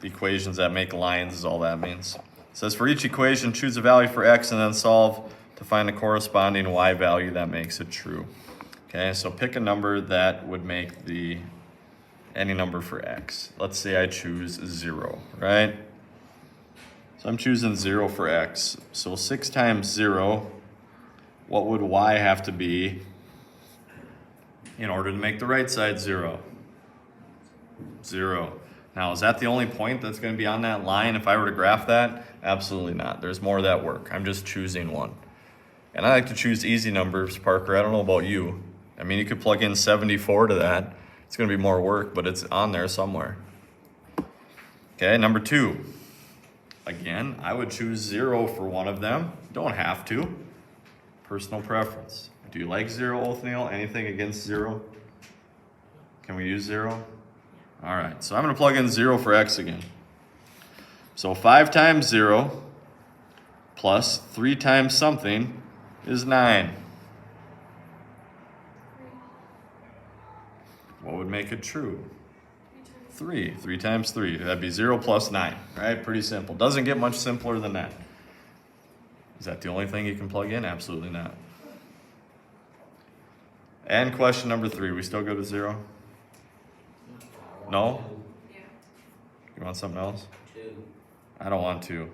equations that make lines is all that means. It says for each equation, choose a value for x and then solve to find the corresponding y value that makes it true. Okay, so pick a number that would make any number for x. Let's say I choose 0, right? So I'm choosing 0 for x. So 6 times 0, what would y have to be in order to make the right side 0? 0. Now, is that the only point that's going to be on that line if I were to graph that? Absolutely not. There's more of that work. I'm just choosing one. And I like to choose easy numbers, Parker. I don't know about you. I mean, you could plug in 74 to that. It's going to be more work, but it's on there somewhere. Okay, number 2. Again, I would choose 0 for one of them. Don't have to. Personal preference. Do you like 0, Othniel? Anything against 0? Can we use 0? All right, so I'm going to plug in 0 for x again. So 5 times 0 plus 3 times something is 9. What would make it true? 3. 3 times 3. That'd be 0 plus 9, right? Pretty simple. Doesn't get much simpler than that. Is that the only thing you can plug in? Absolutely not. And question number 3. We still go to 0? No? Yeah. You want something else? 2. I don't want to.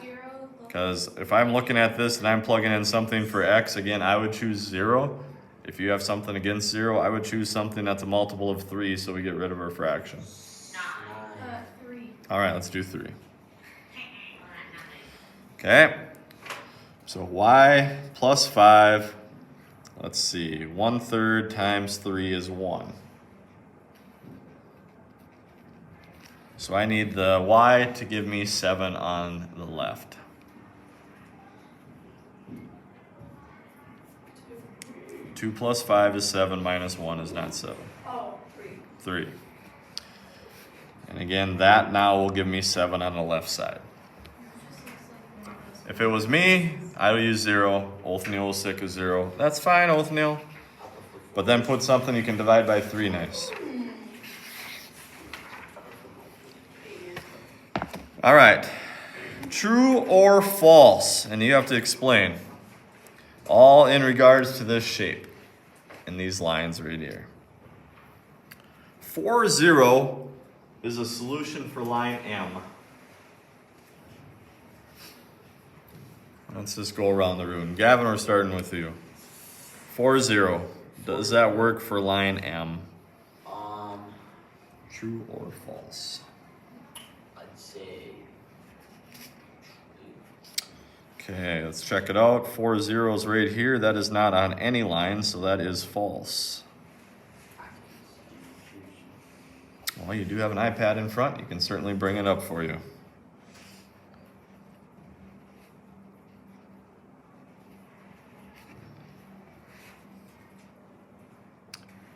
0. Because if I'm looking at this and I'm plugging in something for x, again, I would choose 0. If you have something against 0, I would choose something that's a multiple of 3 so we get rid of our fraction. 3. All right, let's do 3. Okay. So y plus 5, let's see, 1/3 times 3 is 1. So I need the y to give me 7 on the left. 2 plus 5 is 7, minus 1 is not 7. Oh, 3. 3. And again, that now will give me 7 on the left side. If it was me, I would use 0. Othniel was sick of 0. That's fine, Othniel. But then put something you can divide by 3 nice. All right. True or false? And you have to explain. All in regards to this shape. In these lines right here. 4, 0 is a solution for line M. Let's just go around the room. Gavin, we're starting with you. 4, 0. Does that work for line M? True or false? I'd say Okay, let's check it out. 4 zeros right here. That is not on any line, so that is false. Well, you do have an iPad in front. You can certainly bring it up for you.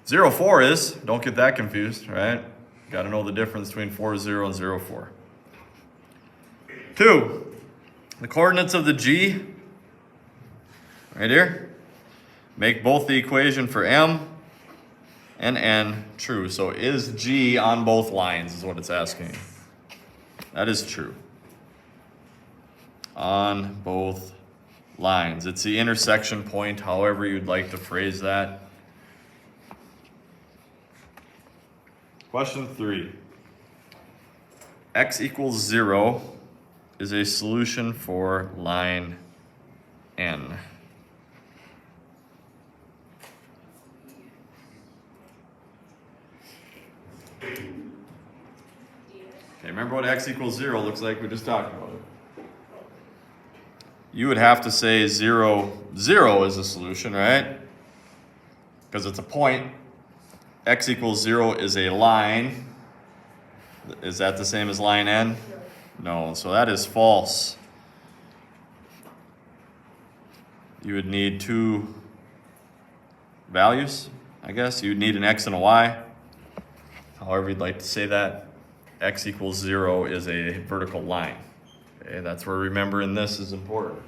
Zero 4 is. Don't get that confused, right? Got to know the difference between 4, 0 and 0, 4. 2. The coordinates of the G, right here, make both the equation for M and N true. So is G on both lines is what it's asking. That is true. On both lines. It's the intersection point, however you'd like to phrase that. Question 3. X equals 0 is a solution for line N. Okay, remember what x equals 0 looks like? We just talked about it. You would have to say 0, 0 is a solution, right? Because it's a point. X equals 0 is a line. Is that the same as line N? No, so that is false. You would need 2 values, I guess. You'd need an x and a y. However you'd like to say that. X equals 0 is a vertical line. Okay, that's where remembering this is important.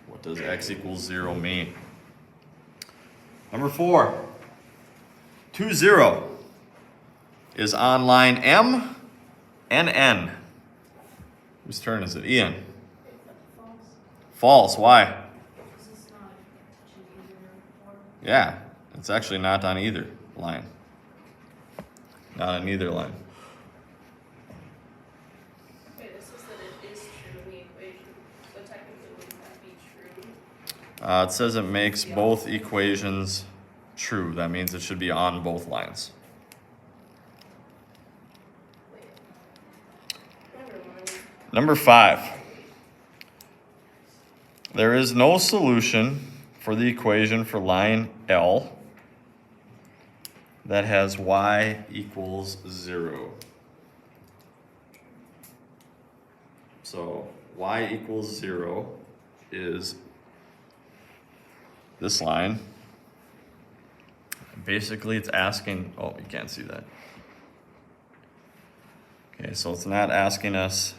What does x equals 0 mean? Number 4. 2, 0 is on line M NN. Whose turn is it? Ian. False. False. Why? Because it's not touching either or. Yeah, it's actually not on either line. Not on either line. Wait, this says that it is true in the equation, so technically wouldn't that be true? It says it makes both equations true. That means it should be on both lines. Never mind. Number 5. There is no solution for the equation for line L that has y equals 0. So y equals 0 is this line. Basically, it's asking, oh, you can't see that. Okay, so it's not asking us,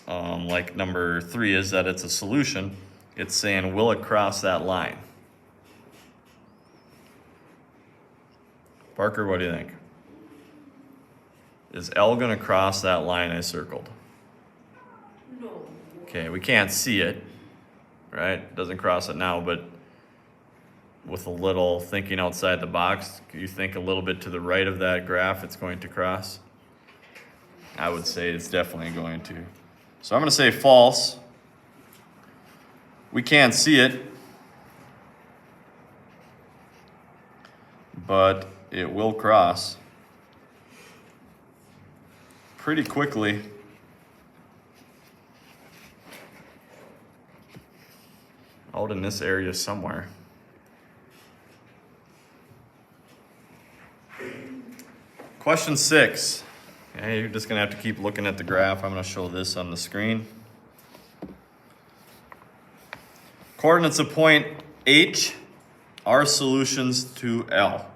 like number 3 is that it's a solution. It's saying, will it cross that line? Parker, what do you think? Is L gonna cross that line I circled? No. Okay, we can't see it, right? Doesn't cross it now, but with a little thinking outside the box, you think a little bit to the right of that graph it's going to cross? I would say it's definitely going to. So I'm gonna say false. We can't see it, but it will cross pretty quickly. Out in this area somewhere. Question 6. Okay, you're just gonna have to keep looking at the graph. I'm gonna show this on the screen. Coordinates of point H are solutions to L.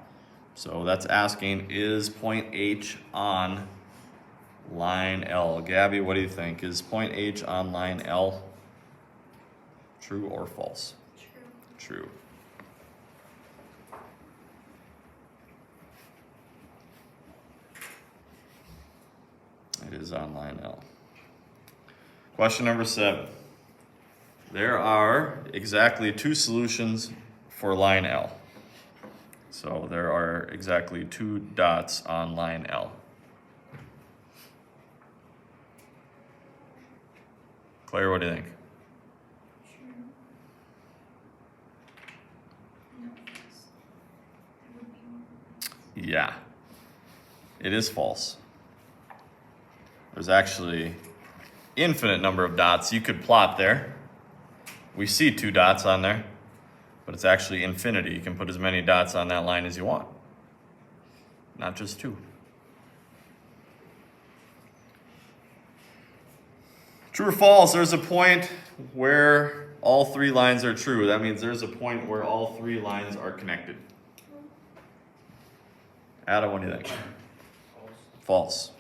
So that's asking, is point H on line L? Gabby, what do you think? Is point H on line L? True or false? True. True. It is on line L. Question number 7. There are exactly 2 solutions for line L. So there are exactly 2 dots on line L. Claire, what do you think? True. No, false. There would be more. Yeah, it is false. There's actually infinite number of dots you could plot there. We see 2 dots on there, but it's actually infinity. You can put as many dots on that line as you want, not just 2. True or false, there's a point where all 3 lines are true. That means there's a point where all 3 lines are connected. Adam, what do you think? False.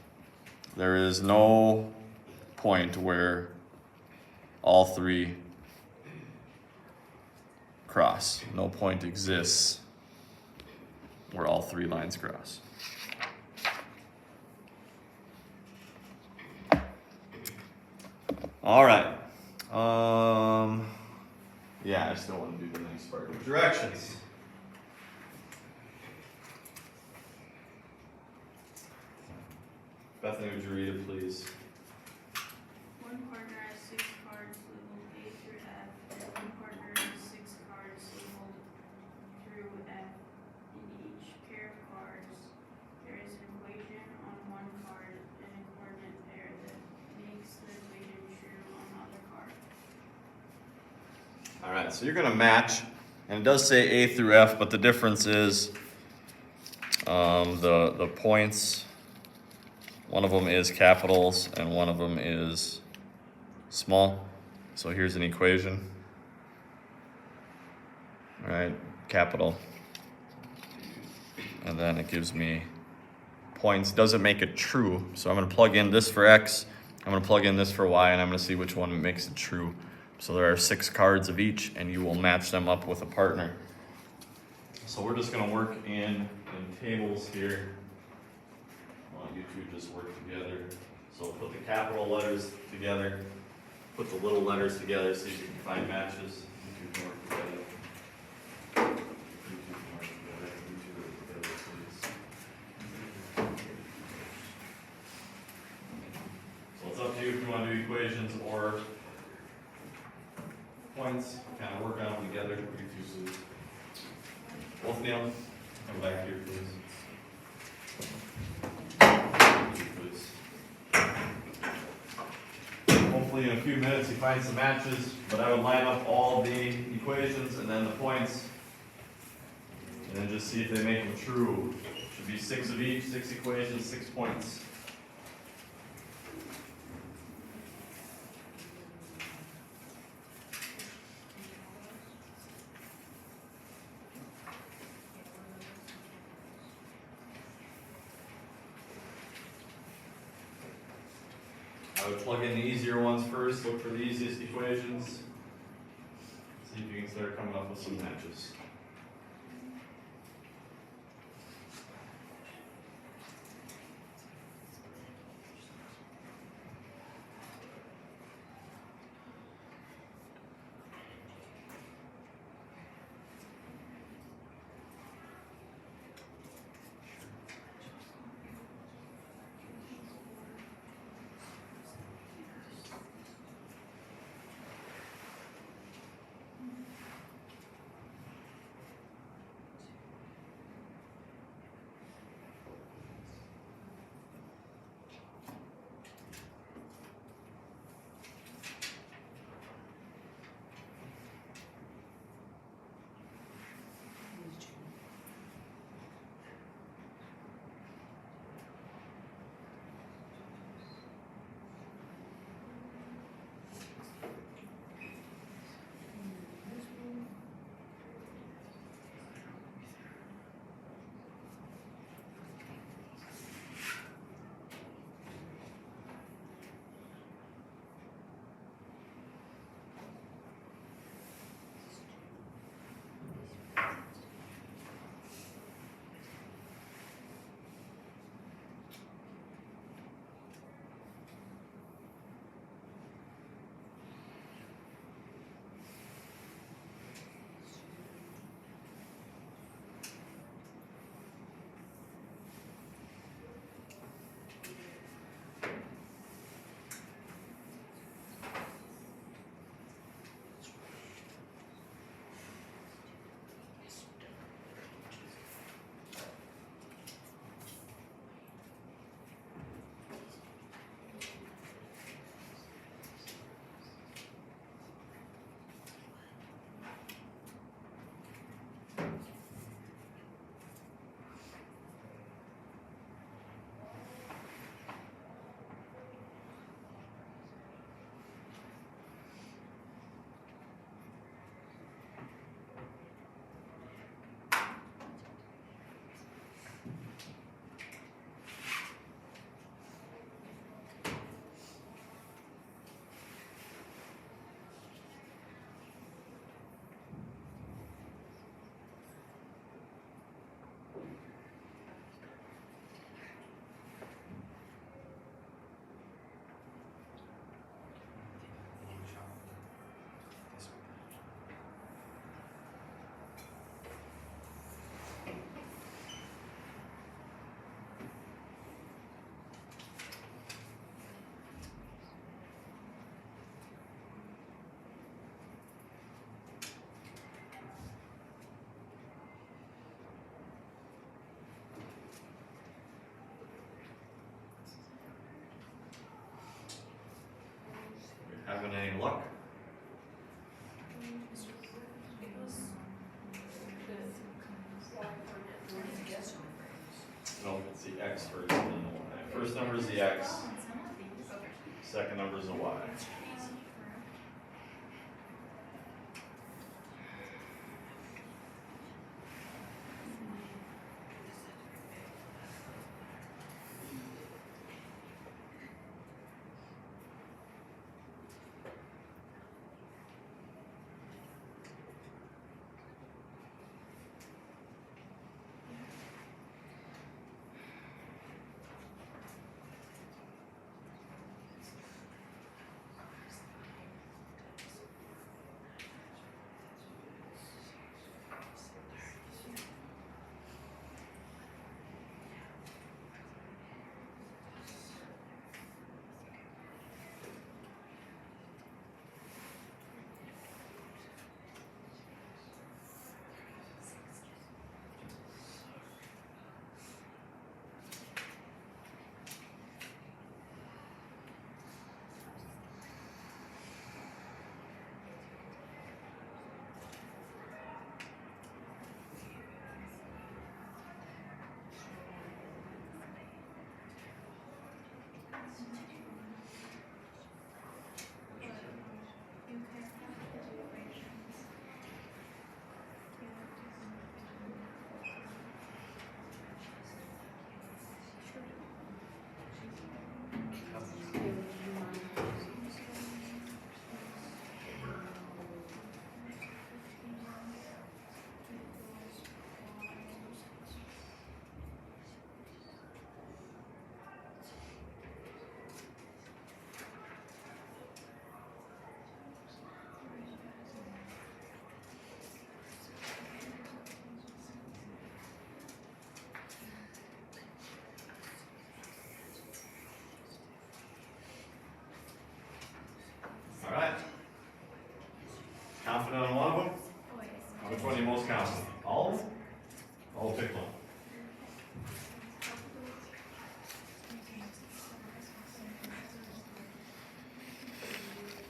There is no point where all 3 cross. No point exists where all 3 lines cross. All right. Yeah, I still want to do the next part. Directions. Bethany, would you read it, please? One partner has 6 cards labeled A through F, and one partner has 6 cards labeled through F. In each pair of cards, there is an equation on one card and a coordinate pair that makes the equation true on the other card. All right, so you're going to match, and it does say A through F, but the difference is the points. One of them is capitals and one of them is small. So here's an equation. All right, capital. And then it gives me points. Doesn't make it true. So I'm going to plug in this for X. I'm going to plug in this for Y, and I'm going to see which one makes it true. So there are 6 cards of each, and you will match them up with a partner. So we're just going to work in tables here. I want you two just work together. So put the capital letters together, put the little letters together, see if you can find matches. You two can work together. You two can work together. You two work together, please. So it's up to you if you want to do equations or points, kind of work on them together. You two, please. Both kneel. Come back here, please. You two, please. Hopefully in a few minutes you find some matches, but I would line up all the equations and then the points, and then just see if they make them true. Should be 6 of each, 6 equations, 6 points. I would plug in the easier ones first, look for the easiest equations. See if you can start coming up with some matches. Having any luck? No, it's the X first and then the Y. First number is the X, second number is the Y.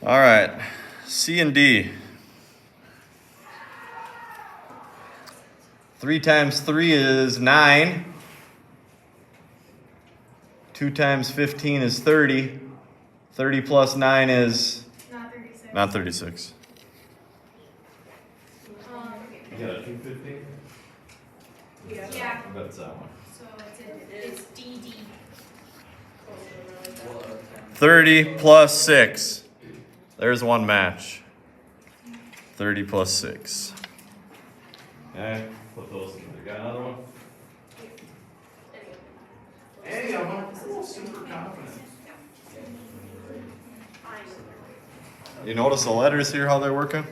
All right, C and D. 3 times 3 is 9. 2 times 15 is 30. 30 plus 9 is Not 36. not 36. Okay. You got a 215? Yeah. I bet it's that one. So it's DD. 30 plus 6. There's one match. 30 plus 6. Okay, put those together. Got another one? Hey, I'm super confident. You notice the letters here, how they're working?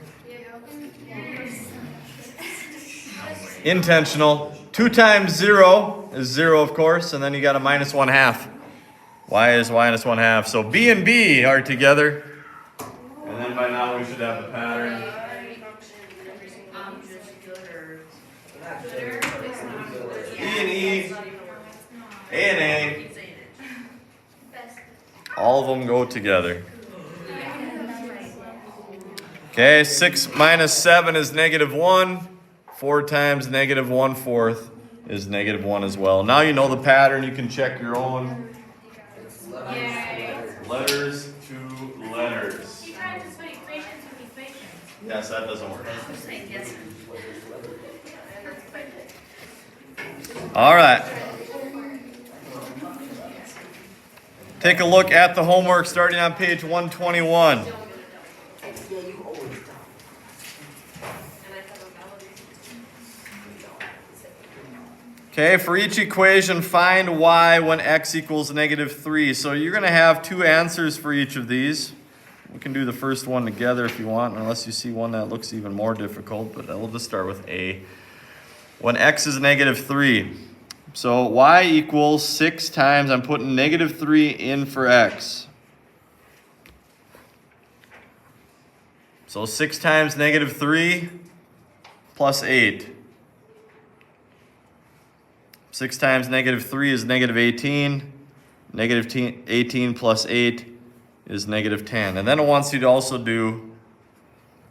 Intentional. 2 times 0 is 0, of course, and then you got a minus 1/2. Y is minus 1/2. So B and B are together. And then by now we should have the pattern. E and E, A and A, all of them go together. Okay, 6 minus 7 is -1. 4 times -1/4 is -1 as well. Now you know the pattern, you can check your own. Letters to letters. You try to just put equations with equations. Yes, that doesn't work. All right. Take a look at the homework starting on page 121. Okay, for each equation, find y when x equals -3. So you're going to have 2 answers for each of these. We can do the first one together if you want, unless you see one that looks even more difficult, but we'll just start with A. When x is -3. So y equals 6 times, I'm putting -3 in for x. So 6 times -3 plus 8. 6 times -3 is -18. -18 plus 8 is -10. And then it wants you to also do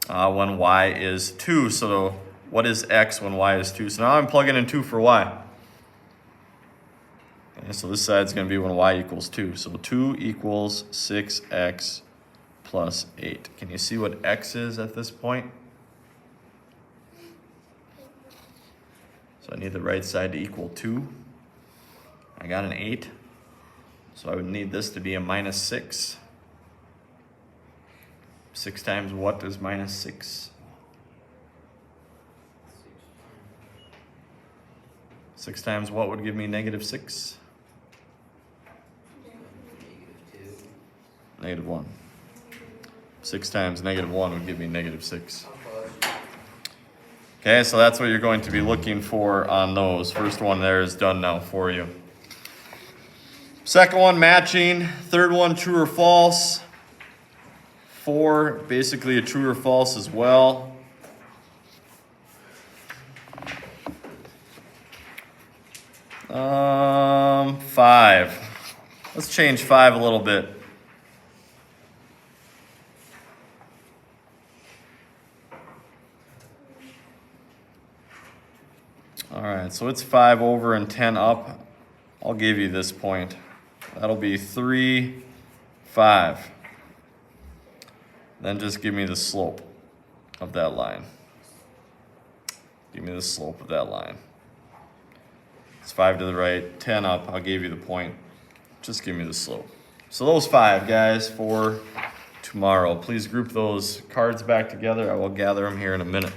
when y is 2. So what is x when y is 2? So now I'm plugging in 2 for y. Okay, so this side's going to be when y equals 2. So 2 equals 6x plus 8. Can you see what x is at this point? So I need the right side to equal 2. I got an 8. So I would need this to be a -6. 6 times what is -6? 6 times what would give me -6? -1. 6 times -1 would give me -6. Okay, so that's what you're going to be looking for on those. First one there is done now for you. Second one, matching. Third one, true or false. 4, basically a true or false as well. Five. Let's change 5 a little bit. All right, so it's 5 over and 10 up. I'll give you this point. That'll be 3, 5. Then just give me the slope of that line. Give me the slope of that line. It's 5 to the right, 10 up. I'll give you the point. Just give me the slope. So those 5, guys, for tomorrow. Please group those cards back together. I will gather them here in a minute.